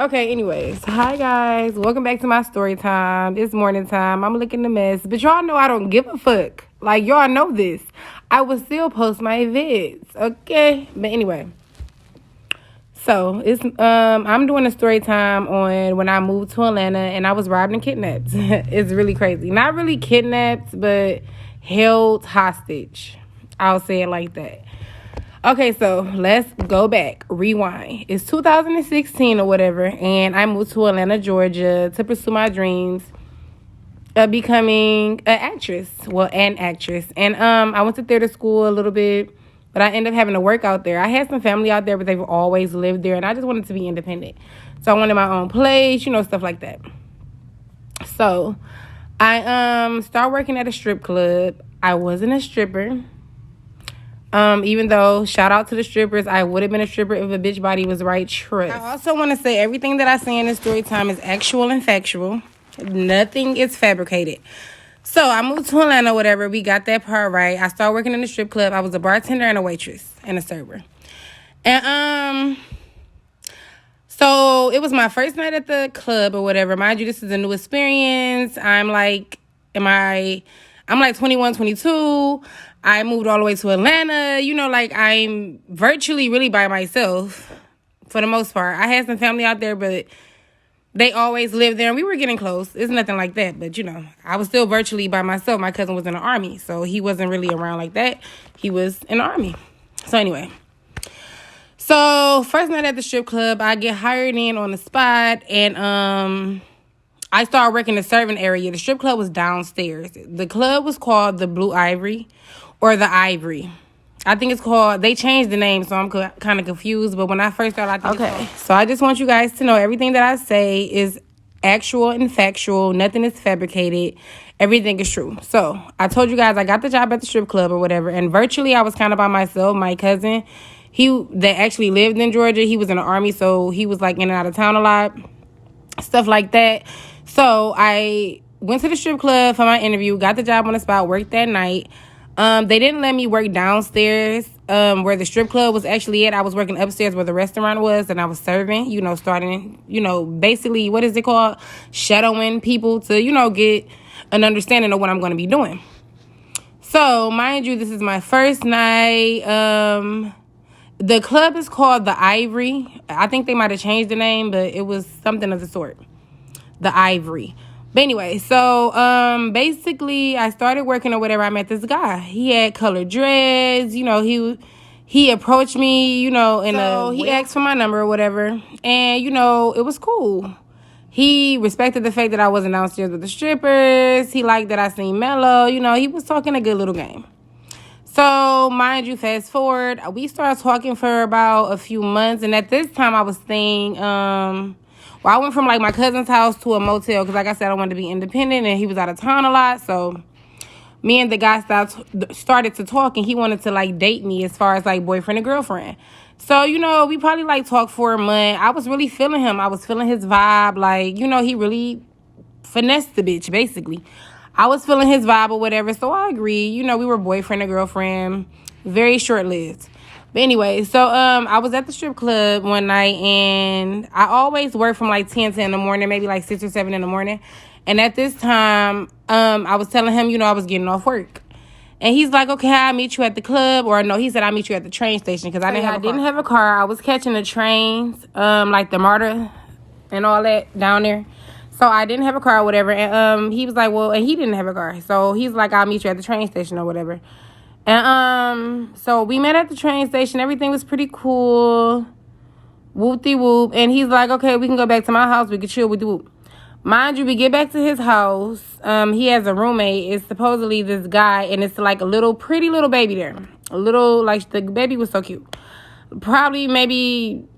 Okay, anyways. Hi, guys. Welcome back to my story time. It's morning time. I'm looking a mess. But y'all know I don't give a fuck. Like, y'all know this. I will still post my vids. Okay? But anyway. So, I'm doing a story time on when I moved to Atlanta and I was robbed and kidnapped. It's really crazy. Not really kidnapped, but held hostage. I'll say it like that. Okay, so let's go back. Rewind. It's 2016 or whatever, and I moved to Atlanta, Georgia to pursue my dreams of becoming an actress. Well, an actress. And I went to theater school a little bit, but I ended up having to work out there. I had some family out there, but they've always lived there, and I just wanted to be independent. So I wanted my own place, stuff like that. So I started working at a strip club. I wasn't a stripper. Even though, shout out to the strippers, I would have been a stripper if a bitch body was right. Trust. I also want to say everything that I say in this story time is actual and factual. Nothing is fabricated. So I moved to Atlanta, whatever. We got that part right. I started working in the strip club. I was a bartender and a waitress and a server. And so it was my first night at the club or whatever. Mind you, this is a new experience. I'm like 21, 22. I moved all the way to Atlanta. I'm virtually really by myself for the most part. I had some family out there, but they always lived there, and we were getting close. It's nothing like that, but, I was still virtually by myself. My cousin was in the Army, so he wasn't really around like that. He was in the Army. So, anyway. So, first night at the strip club, I get hired in on the spot, and I started working the serving area. The strip club was downstairs. The club was called the Blue Ivory or the Ivory. I think it's called, they changed the name, so I'm kind of confused. But when I first started, okay. So I just want you guys to know everything that I say is actual and factual. Nothing is fabricated. Everything is true. So I told you guys I got the job at the strip club or whatever. And virtually I was kind of by myself. My cousin, that actually lived in Georgia, he was in the Army, so he was like in and out of town a lot. Stuff like that. So I went to the strip club for my interview, got the job on the spot, worked that night. They didn't let me work downstairs where the strip club was actually at. I was working upstairs where the restaurant was, and I was serving, starting, basically, what is it called? Shadowing people to, get an understanding of what I'm going to be doing. So, mind you, this is my first night. The club is called the Ivory. I think they might have changed the name, but it was something of the sort. The Ivory. But anyway, so basically I started working or whatever. I met this guy. He had colored dreads. He approached me, and he asked for my number or whatever. And, it was cool. He respected the fact that I wasn't downstairs with the strippers. He liked that I seemed mellow. He was talking a good little game. So, mind you, fast forward, we started talking for about a few months. And at this time, I was staying, I went from, my cousin's house to a motel because, like I said, I wanted to be independent, and he was out of town a lot. So, me and the guy started to talk, and he wanted to, date me as far as, boyfriend and girlfriend. So, we probably, talked for a month. I was really feeling him. I was feeling his vibe. He really finessed the bitch, basically. I was feeling his vibe or whatever, so I agreed. We were boyfriend and girlfriend. Very short-lived. But anyway, so I was at the strip club one night, and I always work from 10 in the morning, maybe 6 or 7 in the morning. And at this time, I was telling him, I was getting off work. And he's like, okay, I'll meet you at the club. Or no, he said, I'll meet you at the train station because I didn't have a car. I was catching the trains, the MARTA and all that down there. So I didn't have a car or whatever. And he was like, well, and he didn't have a car. So he's like, I'll meet you at the train station or whatever. And so we met at the train station. Everything was pretty cool. Whoop-de-whoop. And he's like, okay, we can go back to my house. We can chill with the whoop. Mind you, we get back to his house. He has a roommate. It's supposedly this guy. And it's a little pretty little baby there. A little, the baby was so cute. Probably maybe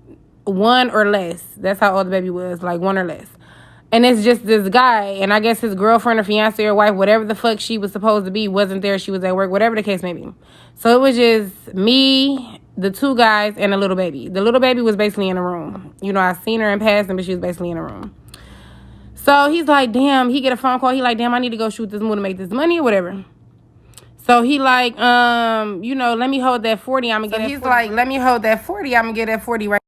1 or less. That's how old the baby was. 1 or less. And it's just this guy, and I guess his girlfriend or fiance or wife, whatever the fuck she was supposed to be, wasn't there. She was at work, whatever the case may be. So it was just me, the 2 guys, and a little baby. The little baby was basically in a room. I seen her in passing, but she was basically in a room. So he's like, damn, he get a phone call. He like, damn, I need to go shoot this movie to make this money or whatever. So he like, let me hold that 40. I'm going to get that 40. He's like, let me hold that 40. I'm going to get that 40 right.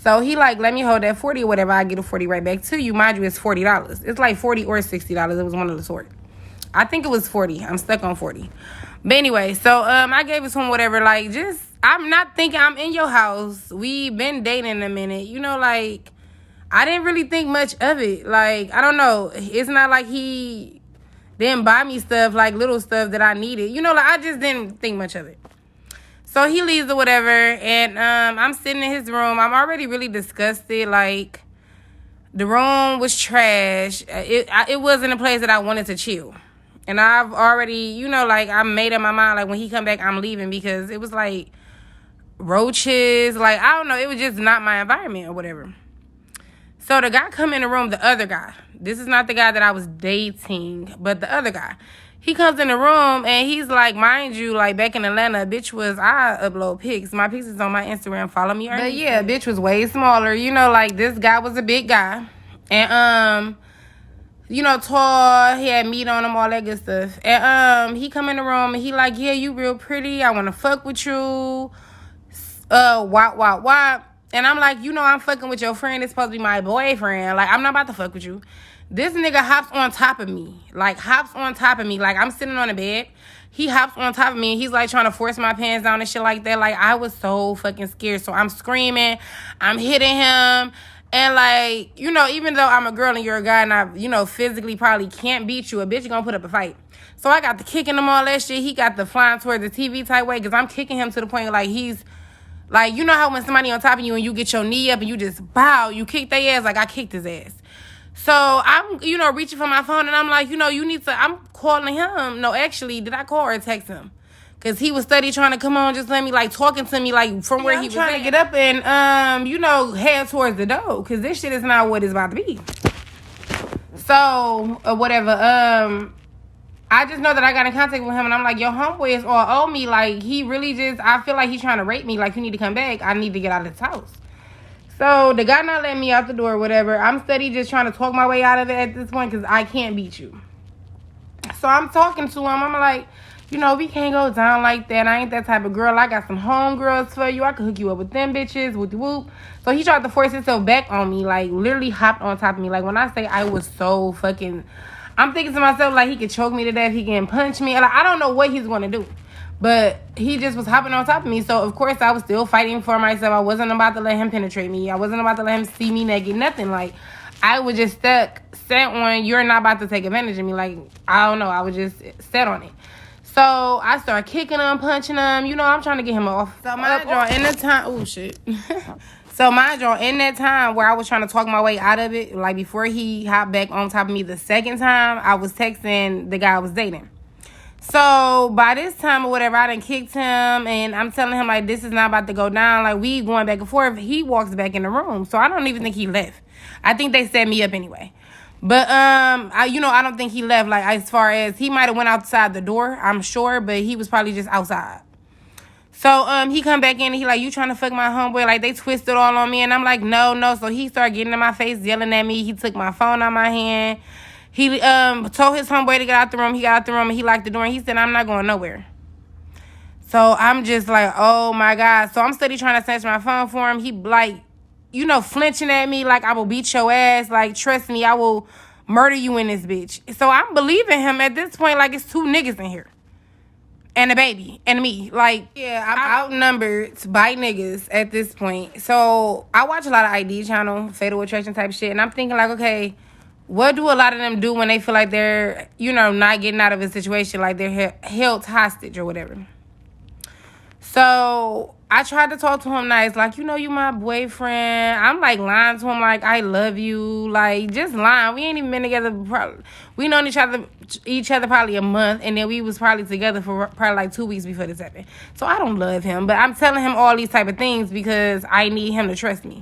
So he like, let me hold that 40 or whatever. I get a 40 right back to you. Mind you, it's $40. It's like $40 or $60. It was one of the sort. I think it was 40. I'm stuck on 40. But anyway, so I gave it to him, whatever. Like, just, I'm not thinking I'm in your house. We been dating a minute. You know, like, I didn't really think much of it. Like, I don't know. It's not like he didn't buy me stuff, like little stuff that I needed. You know, like, I just didn't think much of it. So he leaves or whatever, and I'm sitting in his room. I'm already really disgusted. Like, the room was trash. It wasn't a place that I wanted to chill. And I've already, you know, like, I made up my mind, like, when he come back, I'm leaving, because it was, like, roaches. Like, I don't know. It was just not my environment or whatever. So the guy come in the room, the other guy. This is not the guy that I was dating, but the other guy. He comes in the room, and he's like, mind you, like, back in Atlanta, bitch was, I upload pics. My pics is on my Instagram. Follow me. But, yeah, bitch was way smaller. You know, like, this guy was a big guy. And, you know, tall, he had meat on him, all that good stuff. And he come in the room and he like, yeah, you real pretty. I want to fuck with you. Wop. And I'm like, you know, I'm fucking with your friend. It's supposed to be my boyfriend. Like, I'm not about to fuck with you. This nigga hops on top of me. Like, I'm sitting on the bed. He hops on top of me and he's like trying to force my pants down and shit like that. Like, I was so fucking scared. So I'm screaming. I'm hitting him. And, like, you know, even though I'm a girl and you're a guy and I, you know, physically probably can't beat you, a bitch gonna put up a fight. So I got the kicking him, all that shit. He got the flying towards the TV type way, because I'm kicking him to the point, like, he's, like, you know how when somebody on top of you and you get your knee up and you just bow, you kick their ass, like, I kicked his ass. So I'm, you know, reaching for my phone and I'm like, you know, you need to, I'm calling him. No, actually, did I call or text him? Because he was steady trying to come on, just let me, like, talking to me, like, from where he was trying to get up and, you know, head towards the door. Because this shit is not what it's about to be. So, whatever. I just know that I got in contact with him, and I'm like, your homeboy is all on me. Like, he really just, I feel like he's trying to rape me. Like, you need to come back. I need to get out of this house. So, the guy not letting me out the door or whatever. I'm steady just trying to talk my way out of it at this point, because I can't beat you. So, I'm talking to him. I'm like, you know, we can't go down like that. I ain't that type of girl. I got some homegirls for you. I can hook you up with them bitches. Whoop. So he tried to force himself back on me. Like, literally hopped on top of me. Like, when I say I was so fucking... I'm thinking to myself, like, he could choke me to death. He can punch me. Like, I don't know what he's going to do. But he just was hopping on top of me. So, of course, I was still fighting for myself. I wasn't about to let him penetrate me. I wasn't about to let him see me naked. Nothing. Like, I was just set on, you're not about to take advantage of me. Like, I don't know. I was just set on it. So, I started kicking him, punching him. You know, I'm trying to get him off. So, mind you, in the time... Oh, shit. So, mind you, in that time where I was trying to talk my way out of it, like, before he hopped back on top of me the second time, I was texting the guy I was dating. So, by this time or whatever, I done kicked him, and I'm telling him, like, this is not about to go down. Like, we going back and forth. He walks back in the room. So, I don't even think he left. I think they set me up anyway. But, I don't think he left, like, as far as, he might have went outside the door, I'm sure, but he was probably just outside. So, he come back in, and he like, you trying to fuck my homeboy? Like, they twisted all on me, and I'm like, no. So, he started getting in my face, yelling at me. He took my phone out of my hand. He, told his homeboy to get out the room. He got out the room, and he locked the door, and he said, I'm not going nowhere. So, I'm just like, oh, my God. So, I'm steady trying to snatch my phone for him. He, like, you know, flinching at me like, I will beat your ass. Like, trust me, I will murder you in this bitch. So I'm believing him at this point, like, it's two niggas in here. And a baby. And me. Like, yeah, I'm outnumbered by niggas at this point. So I watch a lot of ID channel, Fatal Attraction type shit. And I'm thinking, like, okay, what do a lot of them do when they feel like they're, you know, not getting out of a situation, like they're held hostage or whatever? So I tried to talk to him nice, like, you know, you my boyfriend. I'm, like, lying to him, like, I love you. Like, just lying. We ain't even been together. We known each other probably a month, and then we was probably together for probably, like, 2 weeks before this happened. So I don't love him, but I'm telling him all these type of things because I need him to trust me.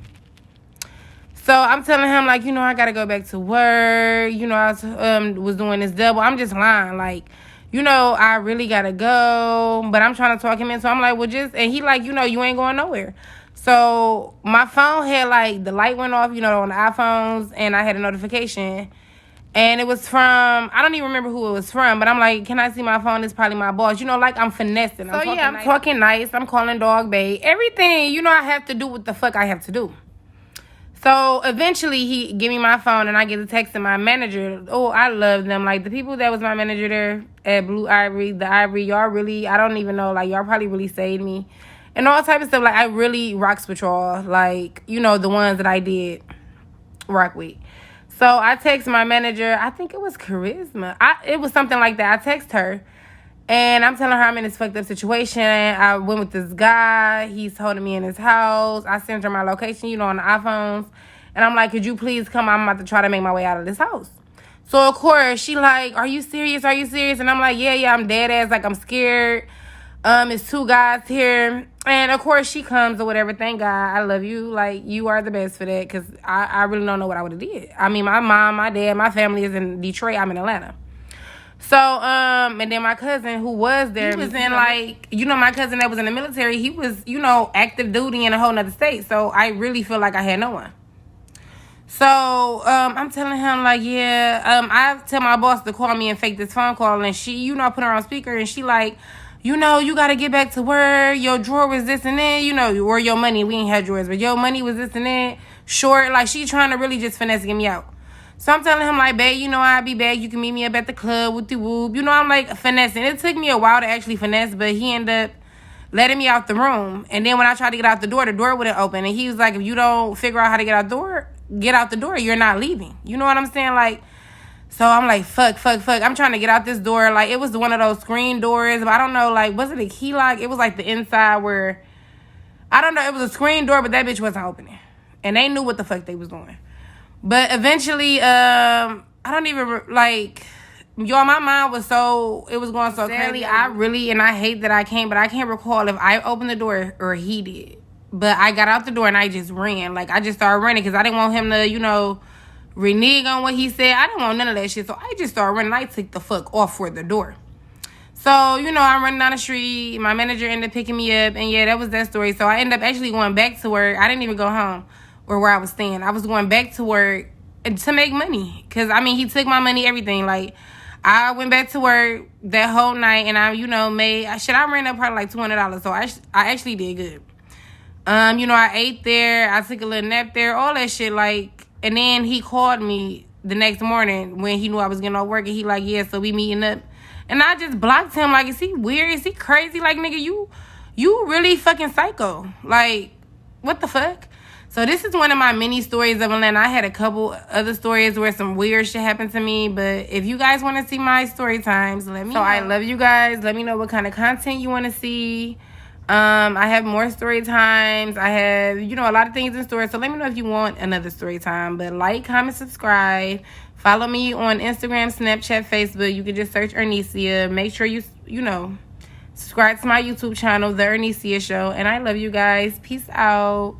So I'm telling him, like, you know, I got to go back to work. You know, I was doing this double. I'm just lying, like, you know, I really got to go, but I'm trying to talk him in. So I'm like, well, just, and he like, you know, you ain't going nowhere. So my phone had, like, the light went off, you know, on the iPhones, and I had a notification. And it was from, I don't even remember who it was from, but I'm like, can I see my phone? It's probably my boss. You know, like, I'm finessing. I'm talking nice. I'm calling dog bae. Everything, you know, I have to do what the fuck I have to do. So eventually he give me my phone and I get a text from my manager. Oh, I love them. Like the people that was my manager there at Blue Ivory, the Ivory, y'all really, I don't even know, like y'all probably really saved me. And all type of stuff. Like I really rocks with y'all. Like, you know, the ones that I did rock with. So I text my manager, I think it was Charisma. It was something like that. I text her. And I'm telling her I'm in this fucked up situation. I went with this guy. He's holding me in his house. I sent her my location, you know, on the iPhones. And I'm like, could you please come? I'm about to try to make my way out of this house. So, of course, she like, are you serious? Are you serious? And I'm like, yeah, I'm dead ass. Like, I'm scared. It's 2 guys here. And, of course, she comes or whatever. Thank God. I love you. Like, you are the best for that. Because I really don't know what I would have did. I mean, my mom, my dad, my family is in Detroit. I'm in Atlanta. So, and then my cousin who was there, he was in like, you know, my cousin that was in the military, he was, you know, active duty in a whole nother state. So I really feel like I had no one. So, I'm telling him like, yeah, I tell my boss to call me and fake this phone call. And she, you know, I put her on speaker and she like, you know, you got to get back to work. Your drawer was this and that, you know, or your money. We ain't had drawers, but your money was this and that. Short, like she trying to really just finesse get me out. So I'm telling him, like, babe, you know, I'll be back. You can meet me up at the club with the whoop. You know, I'm, like, finessing. It took me a while to actually finesse, but he ended up letting me out the room. And then when I tried to get out the door wouldn't open. And he was like, if you don't figure out how to get out the door, you're not leaving. You know what I'm saying? Like, so I'm like, fuck. I'm trying to get out this door. Like, it was one of those screen doors. But I don't know, like, was it a key lock? It was, like, the inside where, I don't know. It was a screen door, but that bitch wasn't opening. And they knew what the fuck they was doing. But eventually, I don't even, like, y'all, my mind was so, it was going so crazy. I really, and I hate that I can't, but I can't recall if I opened the door or he did. But I got out the door and I just ran. Like, I just started running because I didn't want him to, you know, renege on what he said. I didn't want none of that shit. So I just started running. I took the fuck off for the door. So, you know, I'm running down the street. My manager ended up picking me up. And, yeah, that was that story. So I ended up actually going back to work. I didn't even go home. Or where I was staying. I was going back to work to make money. Because, I mean, he took my money, everything. Like, I went back to work that whole night. And I, you know, I ran up probably like $200. So I actually did good. You know, I ate there. I took a little nap there. All that shit, like. And then he called me the next morning when he knew I was getting off work. And he like, yeah, so we meeting up. And I just blocked him. Like, is he weird? Is he crazy? Like, nigga, you really fucking psycho. Like, what the fuck? So this is one of my mini stories of Atlanta. I had a couple other stories where some weird shit happened to me. But if you guys want to see my story times, let me know. I love you guys. Let me know what kind of content you want to see. I have more story times. I have, you know, a lot of things in store. So let me know if you want another story time. But like, comment, subscribe. Follow me on Instagram, Snapchat, Facebook. You can just search Ernicera. Make sure you know, subscribe to my YouTube channel, The Ernicera Show. And I love you guys. Peace out.